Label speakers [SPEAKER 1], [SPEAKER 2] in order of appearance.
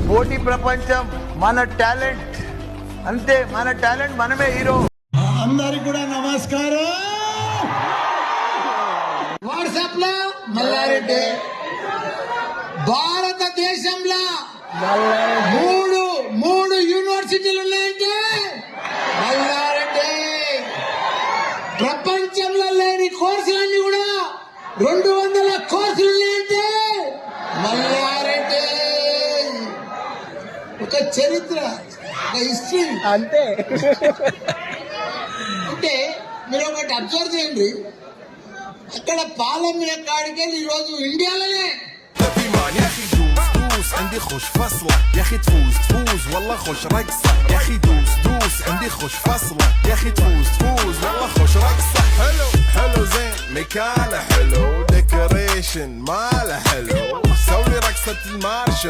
[SPEAKER 1] పోటీ ప్రపంచం మన టాలెంట్ అంతే, మన టాలెంట్ మనమే హీరో.
[SPEAKER 2] అందరికి కూడా నమస్కారం. వాట్సాప్ లో మల్లారెడ్డి భారతదేశంలో మూడు యూనివర్సిటీలు ఉన్నాయంటే మల్లారెడ్డి. ప్రపంచంలో లేని కోర్సులన్నీ కూడా 200 కోర్సులు ఉన్నాయంటే మల్లారెడ్డి. ఒక చరిత్ర, ఒక హిస్టరీ
[SPEAKER 3] అంతే.
[SPEAKER 2] అంటే మీరు ఒకటి అబ్జర్వ్ చేయండి, అక్కడ పాలెం కాడికి ఈరోజు ఇండియాలోనే
[SPEAKER 4] عندي خوش فصلة يا اخي تفوز والله خوش رقصة يا اخي دوس عندي خوش فصلة يا اخي تفوز والله خوش رقصة حلو زين مكانه حلو ديكوريشن ماله حلو سوي رقصة المارش